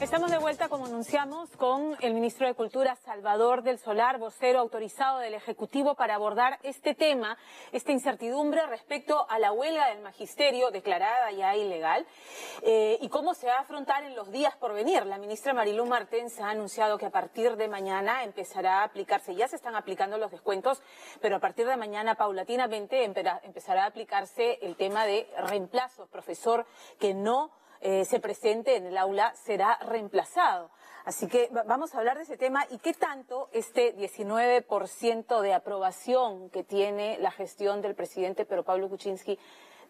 Estamos de vuelta, como anunciamos, con el ministro de Cultura, Salvador del Solar, vocero autorizado del Ejecutivo para abordar este tema, esta incertidumbre respecto a la huelga del magisterio declarada ya ilegal y cómo se va a afrontar en los días por venir. La ministra Marilú Martens ha anunciado que a partir de mañana empezará a aplicarse, ya se están aplicando los descuentos, pero a partir de mañana paulatinamente empezará a aplicarse el tema de reemplazos. Profesor que no se presente en el aula será reemplazado. Así que vamos a hablar de ese tema y qué tanto este 19% de aprobación que tiene la gestión del presidente Pedro Pablo Kuczynski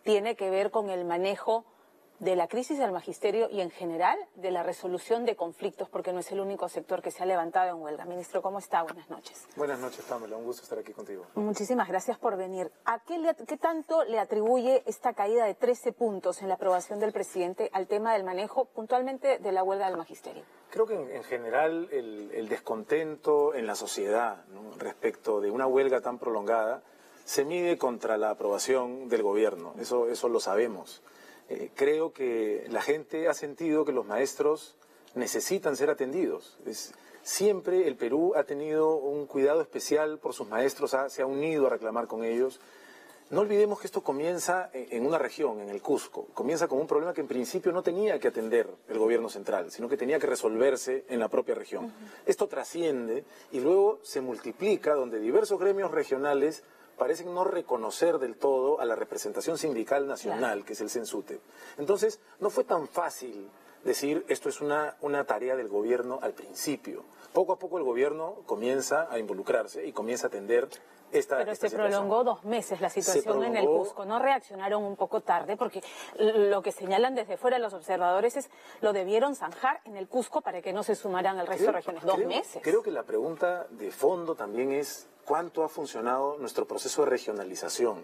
tiene que ver con el manejo de la crisis del magisterio y en general de la resolución de conflictos, porque no es el único sector que se ha levantado en huelga. Ministro, ¿cómo está? Buenas noches. Buenas noches, Pamela. Un gusto estar aquí contigo. Muchísimas gracias por venir. ¿A qué tanto le atribuye esta caída de 13 puntos en la aprobación del presidente al tema del manejo puntualmente de la huelga del magisterio? Creo que en general el descontento en la sociedad, ¿no?, respecto de una huelga tan prolongada se mide contra la aprobación del gobierno. Eso lo sabemos. Creo que la gente ha sentido que los maestros necesitan ser atendidos. Siempre el Perú ha tenido un cuidado especial por sus maestros, se ha unido a reclamar con ellos. No olvidemos que esto comienza en una región, en el Cusco. Comienza con un problema que en principio no tenía que atender el gobierno central, sino que tenía que resolverse en la propia región. Esto trasciende y luego se multiplica donde diversos gremios regionales parecen no reconocer del todo a la representación sindical nacional, que es el CENSUTEP. Entonces, no fue tan fácil decir esto es una tarea del gobierno al principio. Poco a poco el gobierno comienza a involucrarse y comienza a atender esta Pero se situación. prolongó 2 meses la situación en el Cusco. ¿No reaccionaron un poco tarde? Porque lo que señalan desde fuera los observadores es lo debieron zanjar en el Cusco para que no se sumaran al resto de regiones. 2 meses. Creo que la pregunta de fondo también es ¿cuánto ha funcionado nuestro proceso de regionalización?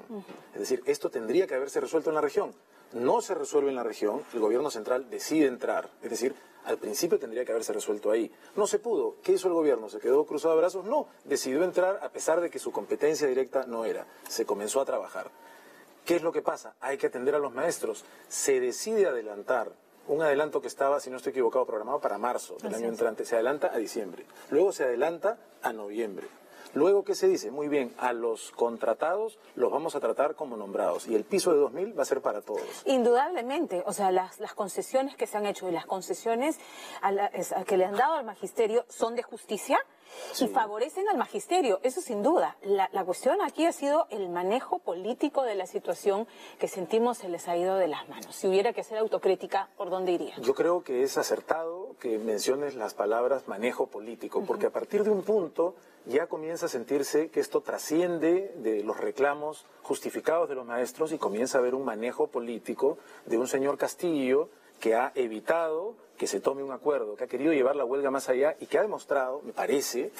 Es decir, esto tendría que haberse resuelto en la región. No se resuelve en la región, el gobierno central decide entrar. Es decir, al principio tendría que haberse resuelto ahí. No se pudo. ¿Qué hizo el gobierno? ¿Se quedó cruzado de brazos? No, decidió entrar a pesar de que su competencia directa no era. Se comenzó a trabajar. ¿Qué es lo que pasa? Hay que atender a los maestros. Se decide adelantar. Un adelanto que estaba, si no estoy equivocado, programado para marzo del año entrante. Se adelanta a diciembre. Luego se adelanta a noviembre. Luego, ¿qué se dice? Muy bien, a los contratados los vamos a tratar como nombrados y el piso de 2.000 va a ser para todos. Indudablemente, o sea, las concesiones que se han hecho y las concesiones que le han dado al magisterio son de justicia y favorecen al magisterio, eso sin duda. La cuestión aquí ha sido el manejo político de la situación que sentimos se les ha ido de las manos. Si hubiera que hacer autocrítica, ¿por dónde iría? Yo creo que es acertado que menciones las palabras manejo político, porque a partir de un punto ya comienza a sentirse que esto trasciende de los reclamos justificados de los maestros y comienza a haber un manejo político de un señor Castillo que ha evitado que se tome un acuerdo, que ha querido llevar la huelga más allá y que ha demostrado, me parece,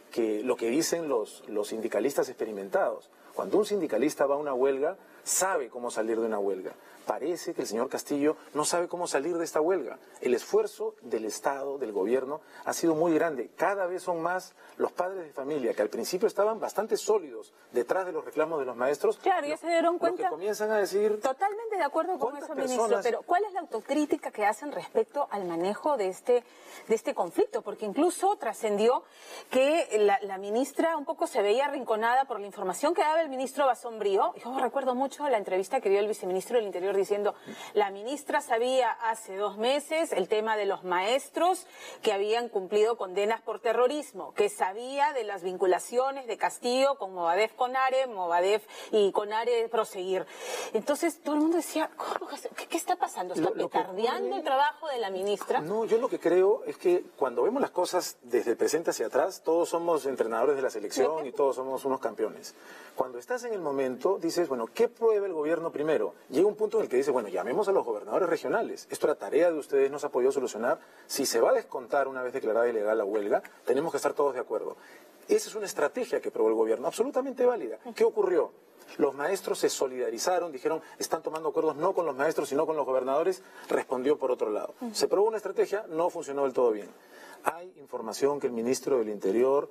que lo que dicen los sindicalistas experimentados. Cuando un sindicalista va a una huelga, sabe cómo salir de una huelga. Parece que el señor Castillo no sabe cómo salir de esta huelga. El esfuerzo del Estado, del gobierno, ha sido muy grande. Cada vez son más los padres de familia, que al principio estaban bastante sólidos detrás de los reclamos de los maestros. Claro, ya se dieron cuenta. Que comienzan a decir... Totalmente de acuerdo con eso, ministro, pero ¿cuál es la autocrítica que hacen respecto al manejo de este conflicto? Porque incluso trascendió que la ministra un poco se veía arrinconada por la información que daba el ministro Basombrío. Yo recuerdo mucho la entrevista que dio el viceministro del Interior diciendo, la ministra sabía hace 2 meses el tema de los maestros que habían cumplido condenas por terrorismo, que sabía de las vinculaciones de Castillo con Movadef Conare, Movadef y Conare Proseguir. Entonces todo el mundo decía, ¿qué está pasando? ¿Está petardeando el trabajo de la ministra? No, yo lo que creo es que cuando vemos las cosas desde el presente hacia atrás, todos somos entrenadores de la selección y todos somos unos campeones. Cuando estás en el momento, dices, bueno, ¿qué prueba el gobierno primero? Llega un punto en el que dice, bueno, llamemos a los gobernadores regionales. Esto era tarea de ustedes, no se ha podido solucionar. Si se va a descontar una vez declarada ilegal la huelga, tenemos que estar todos de acuerdo. Esa es una estrategia que probó el gobierno, absolutamente válida. ¿Qué ocurrió? Los maestros se solidarizaron, dijeron, están tomando acuerdos no con los maestros, sino con los gobernadores, respondió por otro lado. Se probó una estrategia, no funcionó del todo bien. Hay información que el ministro del Interior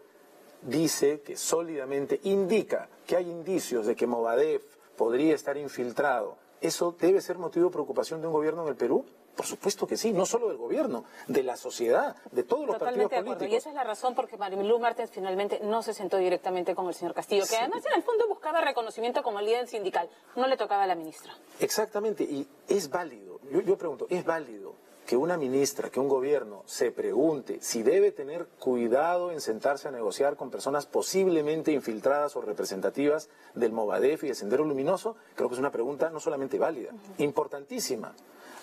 dice que sólidamente indica que hay indicios de que Movadef podría estar infiltrado ¿Eso debe ser motivo de preocupación de un gobierno en el Perú? Por supuesto que sí, no solo del gobierno, de la sociedad, de todos los partidos políticos. Y esa es la razón por que Marimilú Martens finalmente no se sentó directamente con el señor Castillo, que además en el fondo buscaba reconocimiento como líder sindical. No le tocaba a la ministra. Exactamente, y es válido, yo pregunto, ¿es válido que una ministra, que un gobierno se pregunte si debe tener cuidado en sentarse a negociar con personas posiblemente infiltradas o representativas del Movadef y de Sendero Luminoso? Creo que es una pregunta no solamente válida, importantísima.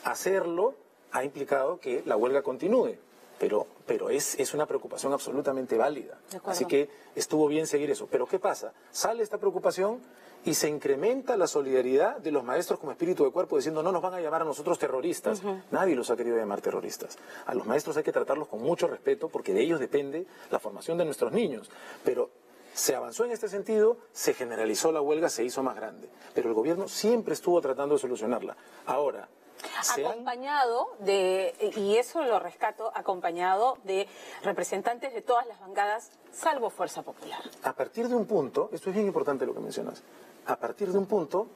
Hacerlo ha implicado que la huelga continúe, pero es una preocupación absolutamente válida. Así que estuvo bien seguir eso. Pero ¿qué pasa? Sale esta preocupación y se incrementa la solidaridad de los maestros como espíritu de cuerpo, diciendo no nos van a llamar a nosotros terroristas. Nadie los ha querido llamar terroristas. A los maestros hay que tratarlos con mucho respeto porque de ellos depende la formación de nuestros niños. Pero se avanzó en este sentido, se generalizó la huelga, se hizo más grande. Pero el gobierno siempre estuvo tratando de solucionarla. Ahora, acompañado de, y eso lo rescato, acompañado de representantes de todas las bancadas, salvo Fuerza Popular. A partir de un punto, esto es bien importante lo que mencionas, a partir de un punto,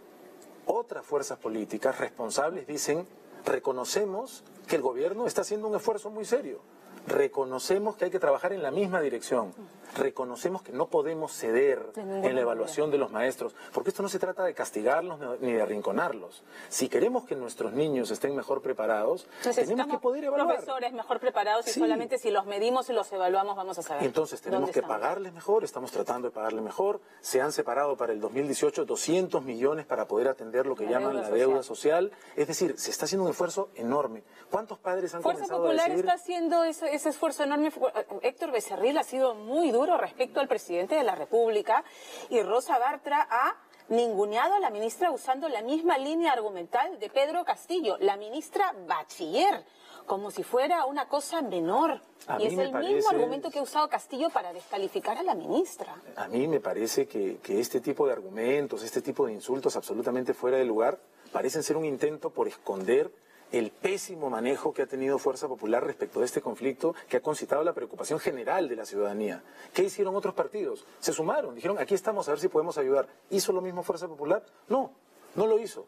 otras fuerzas políticas responsables dicen, reconocemos que el gobierno está haciendo un esfuerzo muy serio, reconocemos que hay que trabajar en la misma dirección, reconocemos que no podemos ceder en la evaluación de los maestros, porque esto no se trata de castigarlos ni de arrinconarlos. Si queremos que nuestros niños estén mejor preparados, tenemos que poder evaluar. Profesores mejor preparados y solamente si los medimos y los evaluamos vamos a saber. Entonces tenemos que pagarles mejor, estamos tratando de pagarles mejor. Se han separado para el 2018 200 millones para poder atender lo que llaman la deuda social. Es decir, se está haciendo un esfuerzo enorme. ¿Cuántos padres han comenzado a decidir? Fuerza Popular está haciendo ese esfuerzo enorme. Héctor Becerril ha sido muy duro respecto al presidente de la República y Rosa Bartra ha ninguneado a la ministra usando la misma línea argumental de Pedro Castillo, la ministra bachiller, como si fuera una cosa menor. Y es el mismo argumento que ha usado Castillo para descalificar a la ministra. A mí me parece que este tipo de argumentos, este tipo de insultos absolutamente fuera de lugar, parecen ser un intento por esconder el pésimo manejo que ha tenido Fuerza Popular respecto de este conflicto que ha concitado la preocupación general de la ciudadanía. ¿Qué hicieron otros partidos? Se sumaron, dijeron, aquí estamos a ver si podemos ayudar. ¿Hizo lo mismo Fuerza Popular? No, no lo hizo.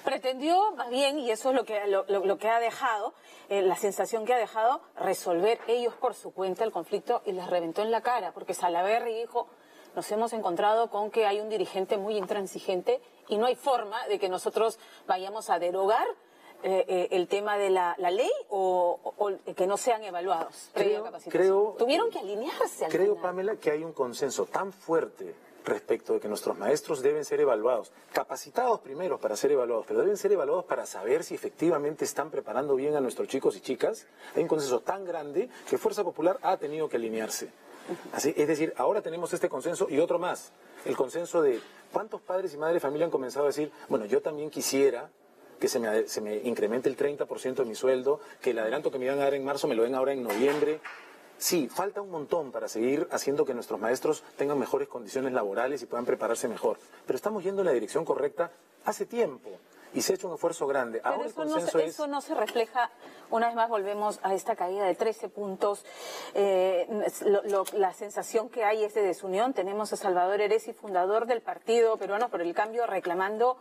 Pretendió, más bien, y eso es lo que ha dejado, la sensación que ha dejado, resolver ellos por su cuenta el conflicto y les reventó en la cara, porque Salaverry dijo, nos hemos encontrado con que hay un dirigente muy intransigente y no hay forma de que nosotros vayamos a derogar el tema de la ley o que no sean evaluados. Tuvieron que alinearse al Creo, final. Pamela, que hay un consenso tan fuerte respecto de que nuestros maestros deben ser evaluados, capacitados primero para ser evaluados, pero deben ser evaluados para saber si efectivamente están preparando bien a nuestros chicos y chicas. Hay un consenso tan grande que Fuerza Popular ha tenido que alinearse. Así, es decir, ahora tenemos este consenso y otro más, el consenso de cuántos padres y madres de familia han comenzado a decir, bueno, yo también quisiera que se me incremente el 30% de mi sueldo, que el adelanto que me iban a dar en marzo me lo den ahora en noviembre. Sí, falta un montón para seguir haciendo que nuestros maestros tengan mejores condiciones laborales y puedan prepararse mejor. Pero estamos yendo en la dirección correcta hace tiempo y se ha hecho un esfuerzo grande. Pero ahora eso, eso no se refleja, una vez más volvemos a esta caída de 13 puntos. La sensación que hay es de desunión. Tenemos a Salvador Heresi, fundador del Partido Peruano por el Cambio, reclamando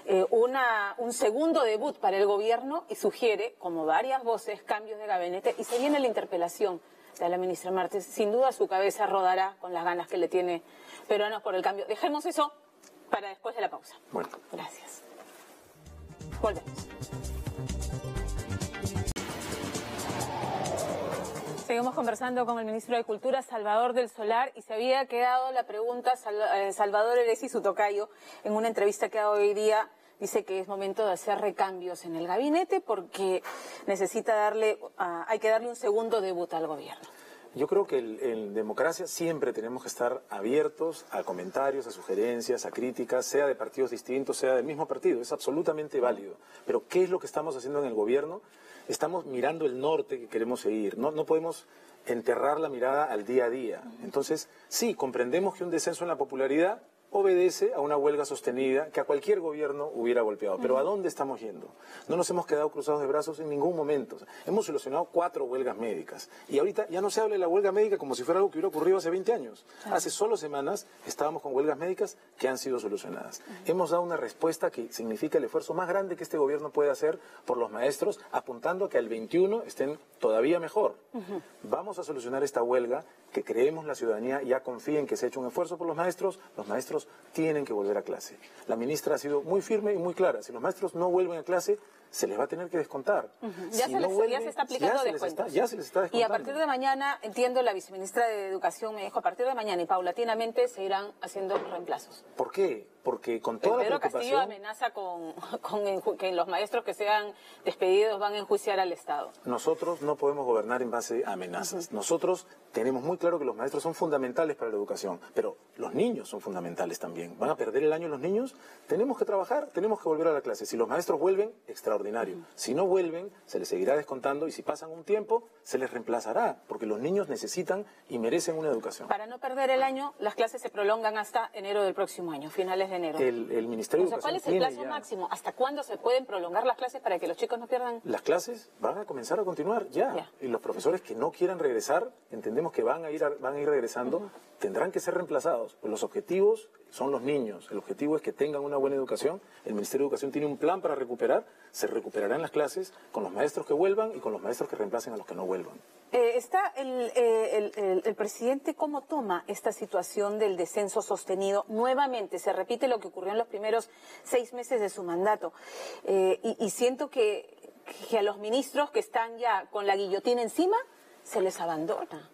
un segundo debut para el gobierno y sugiere, como varias voces, cambios de gabinete y se viene la interpelación de la ministra Martens. Sin duda su cabeza rodará con las ganas que le tiene Peruanos por el Cambio. Dejemos eso para después de la pausa. Bueno. Gracias. Volvemos. Seguimos conversando con el ministro de Cultura, Salvador del Solar, y se había quedado la pregunta, Salvador Heresi, su tocayo, en una entrevista que ha dado hoy día, dice que es momento de hacer recambios en el gabinete porque hay que darle un segundo debut al gobierno. Yo creo que en democracia siempre tenemos que estar abiertos a comentarios, a sugerencias, a críticas, sea de partidos distintos, sea del mismo partido. Es absolutamente válido. Pero ¿qué es lo que estamos haciendo en el gobierno? Estamos mirando el norte que queremos seguir. No podemos enterrar la mirada al día a día. Entonces, sí, comprendemos que un descenso en la popularidad obedece a una huelga sostenida que a cualquier gobierno hubiera golpeado. Pero ¿a dónde estamos yendo? No nos hemos quedado cruzados de brazos en ningún momento. Hemos solucionado 4 huelgas médicas. Y ahorita ya no se habla de la huelga médica como si fuera algo que hubiera ocurrido hace 20 años. Hace solo semanas estábamos con huelgas médicas que han sido solucionadas. Hemos dado una respuesta que significa el esfuerzo más grande que este gobierno puede hacer por los maestros, apuntando a que al 21 estén todavía mejor. Vamos a solucionar esta huelga, que creemos la ciudadanía ya confía en que se ha hecho un esfuerzo por los maestros tienen que volver a clase. La ministra ha sido muy firme y muy clara. Si los maestros no vuelven a clase, se les va a tener que descontar. Ya, ya se está aplicando descuentos. Ya se les está descontando. Y a partir de mañana, entiendo, la viceministra de Educación me dijo, a partir de mañana y paulatinamente se irán haciendo reemplazos. ¿Por qué? Porque con toda la preocupación... Pedro Castillo amenaza con que los maestros que sean despedidos van a enjuiciar al Estado. Nosotros no podemos gobernar en base a amenazas. Nosotros tenemos muy claro que los maestros son fundamentales para la educación, pero los niños son fundamentales también. ¿Van a perder el año los niños? Tenemos que trabajar, tenemos que volver a la clase. Si los maestros vuelven, extraordinario. Si no vuelven, se les seguirá descontando y si pasan un tiempo, se les reemplazará, porque los niños necesitan y merecen una educación. Para no perder el año, las clases se prolongan hasta enero del próximo año, finales de enero. El Ministerio de Educación ¿cuál es el plazo máximo? ¿Hasta cuándo se pueden prolongar las clases para que los chicos no pierdan? Las clases van a comenzar a continuar ya. Y los profesores que no quieran regresar, entendemos que van a ir regresando, tendrán que ser reemplazados. Los objetivos son los niños. El objetivo es que tengan una buena educación. El Ministerio de Educación tiene un plan para recuperar. Se recuperarán las clases con los maestros que vuelvan y con los maestros que reemplacen a los que no vuelvan. Está el presidente, ¿cómo toma esta situación del descenso sostenido? Nuevamente, se repite lo que ocurrió en los primeros 6 meses de su mandato. Y siento que a los ministros que están ya con la guillotina encima, se les abandona.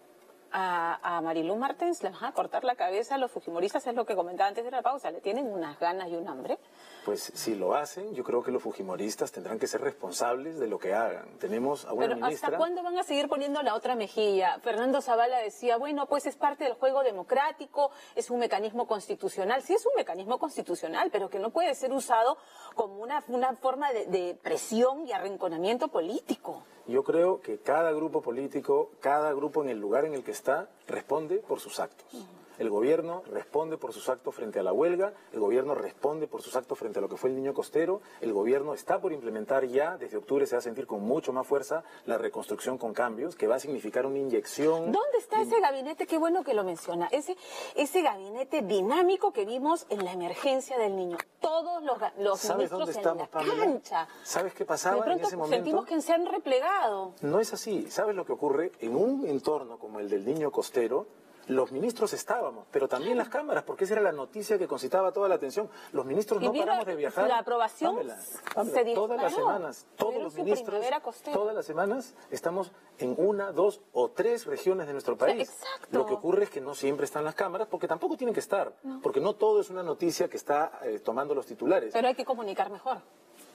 A Marilu Martens le van a cortar la cabeza a los fujimoristas, es lo que comentaba antes de la pausa, le tienen unas ganas y un hambre. Pues si lo hacen, yo creo que los fujimoristas tendrán que ser responsables de lo que hagan. Tenemos a una Pero ministra... ¿hasta cuándo van a seguir poniendo la otra mejilla? Fernando Zavala decía, bueno, pues es parte del juego democrático, es un mecanismo constitucional. Sí, es un mecanismo constitucional, pero que no puede ser usado como una forma de presión y arrinconamiento político. Yo creo que cada grupo político, cada grupo en el lugar en el que está, responde por sus actos. El gobierno responde por sus actos frente a la huelga, el gobierno responde por sus actos frente a lo que fue el niño costero, el gobierno está por implementar ya, desde octubre se va a sentir con mucho más fuerza la reconstrucción con cambios, que va a significar una inyección... ¿Dónde está ese gabinete? Qué bueno que lo menciona. Ese gabinete dinámico que vimos en la emergencia del niño. Todos los ministros en la cancha. ¿Sabes qué pasaba en ese momento? Sentimos que se han replegado. No es así. ¿Sabes lo que ocurre? En un entorno como el del niño costero, los ministros estábamos, pero también las cámaras, porque esa era la noticia que concitaba toda la atención. Los ministros no paramos de viajar. La aprobación se disparó. Todas las semanas, todos los ministros, todas las semanas estamos en 1, 2 o 3 regiones de nuestro país. Exacto. Lo que ocurre es que no siempre están las cámaras, porque tampoco tienen que estar, porque no todo es una noticia que está tomando los titulares. Pero hay que comunicar mejor.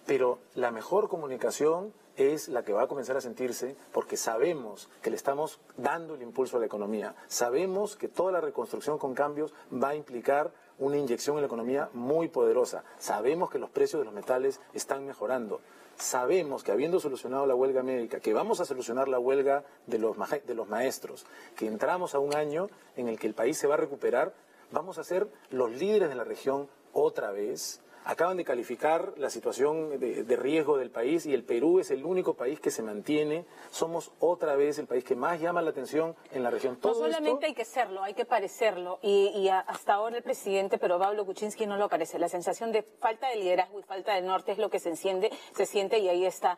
Pero la mejor comunicación es la que va a comenzar a sentirse porque sabemos que le estamos dando el impulso a la economía. Sabemos que toda la reconstrucción con cambios va a implicar una inyección en la economía muy poderosa. Sabemos que los precios de los metales están mejorando. Sabemos que habiendo solucionado la huelga médica, que vamos a solucionar la huelga de los maestros, que entramos a un año en el que el país se va a recuperar, vamos a ser los líderes de la región otra vez. Acaban de calificar la situación de riesgo del país y el Perú es el único país que se mantiene. Somos otra vez el país que más llama la atención en la región. No solamente hay que serlo, hay que parecerlo. Y hasta ahora el presidente, pero Pablo Kuczynski no lo parece. La sensación de falta de liderazgo y falta de norte es lo que se siente y ahí está.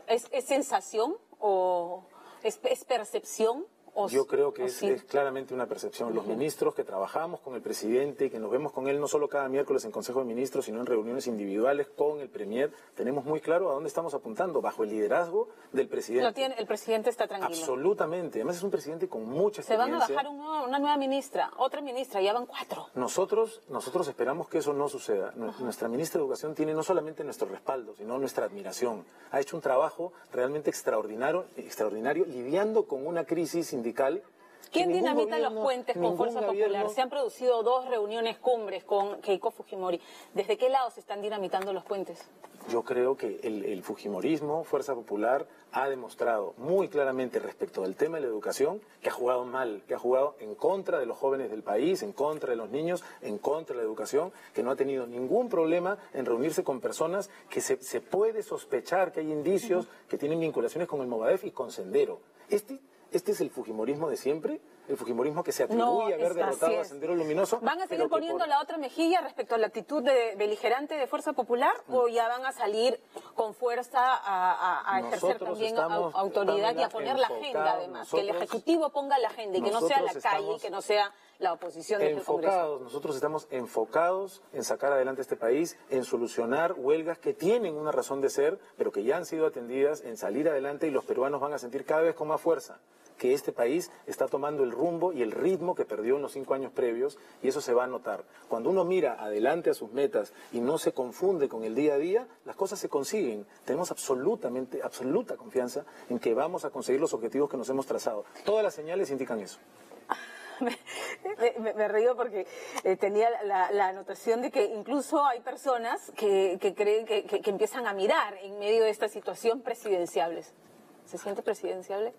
¿Es sensación o es percepción? Yo creo que es claramente una percepción. Los ministros que trabajamos con el presidente y que nos vemos con él no solo cada miércoles en Consejo de Ministros, sino en reuniones individuales con el Premier, tenemos muy claro a dónde estamos apuntando, bajo el liderazgo del presidente. El presidente está tranquilo. Absolutamente. Además es un presidente con mucha experiencia. Se van a bajar una nueva ministra, otra ministra, ya van 4. Nosotros esperamos que eso no suceda. Nuestra ministra de Educación tiene no solamente nuestro respaldo, sino nuestra admiración. Ha hecho un trabajo realmente extraordinario lidiando con una crisis sindical ¿Quién Ningún dinamita los gobierno, puentes con ningún Fuerza Popular? gobierno. Se han producido 2 reuniones cumbres con Keiko Fujimori. ¿Desde qué lado se están dinamitando los puentes? Yo creo que el fujimorismo, Fuerza Popular, ha demostrado muy claramente respecto del tema de la educación que ha jugado mal, que ha jugado en contra de los jóvenes del país, en contra de los niños, en contra de la educación, que no ha tenido ningún problema en reunirse con personas que se puede sospechar que hay indicios que tienen vinculaciones con el Movadef y con Sendero. Este es el fujimorismo de siempre, el fujimorismo que se atribuye a haber derrotado a Sendero Luminoso. ¿Van a seguir poniendo la otra mejilla respecto a la actitud beligerante de Fuerza Popular o ya van a salir con fuerza a ejercer también autoridad y a poner la agenda además? Que el Ejecutivo ponga la agenda y que no sea la calle y que no sea la oposición del Congreso. Nosotros estamos enfocados en sacar adelante este país, en solucionar huelgas que tienen una razón de ser, pero que ya han sido atendidas, en salir adelante, y los peruanos van a sentir cada vez con más fuerza que este país está tomando el rumbo y el ritmo que perdió en los 5 años previos, y eso se va a notar. Cuando uno mira adelante a sus metas y no se confunde con el día a día, las cosas se consiguen. Tenemos absoluta confianza en que vamos a conseguir los objetivos que nos hemos trazado. Todas las señales indican eso. Me río porque tenía la anotación de que incluso hay personas que creen que empiezan a mirar en medio de esta situación presidenciables. ¿Se siente presidenciable?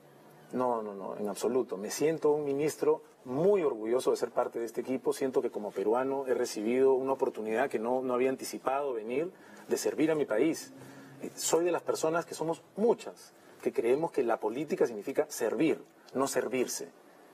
No, en absoluto. Me siento un ministro muy orgulloso de ser parte de este equipo. Siento que como peruano he recibido una oportunidad que no había anticipado venir, de servir a mi país. Soy de las personas, que somos muchas, que creemos que la política significa servir, no servirse.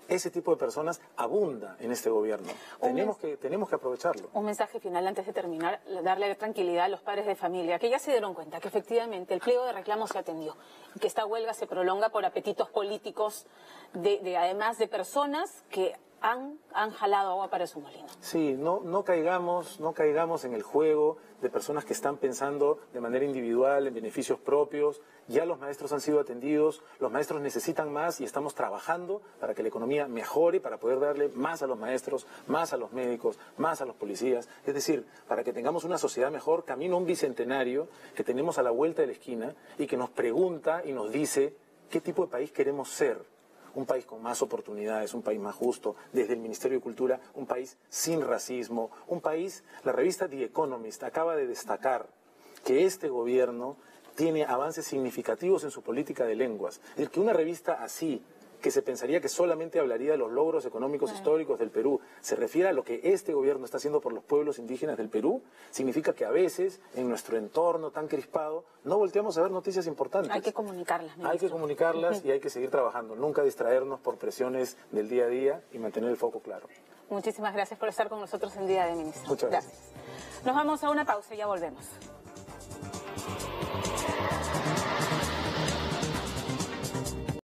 Ese tipo de personas abunda en este gobierno. Tenemos que aprovecharlo. Un mensaje final antes de terminar, darle tranquilidad a los padres de familia, que ya se dieron cuenta que efectivamente el pliego de reclamos se atendió, y que esta huelga se prolonga por apetitos políticos, además de personas que han jalado agua para su molino. Sí, no caigamos en el juego de personas que están pensando de manera individual en beneficios propios. Ya los maestros han sido atendidos, los maestros necesitan más y estamos trabajando para que la economía mejore, para poder darle más a los maestros, más a los médicos, más a los policías. Es decir, para que tengamos una sociedad mejor, camino a un bicentenario que tenemos a la vuelta de la esquina y que nos pregunta y nos dice qué tipo de país queremos ser. Un país con más oportunidades, un país más justo, desde el Ministerio de Cultura, un país sin racismo, un país, la revista The Economist acaba de destacar que este gobierno tiene avances significativos en su política de lenguas. Es decir, que una revista así, que se pensaría que solamente hablaría de los logros económicos históricos del Perú, se refiere a lo que este gobierno está haciendo por los pueblos indígenas del Perú, significa que a veces, en nuestro entorno tan crispado, no volteamos a ver noticias importantes. Hay que comunicarlas, ministro. Hay que comunicarlas y hay que seguir trabajando. Nunca distraernos por presiones del día a día y mantener el foco claro. Muchísimas gracias por estar con nosotros el día de ministro. Muchas gracias. Nos vamos a una pausa y ya volvemos.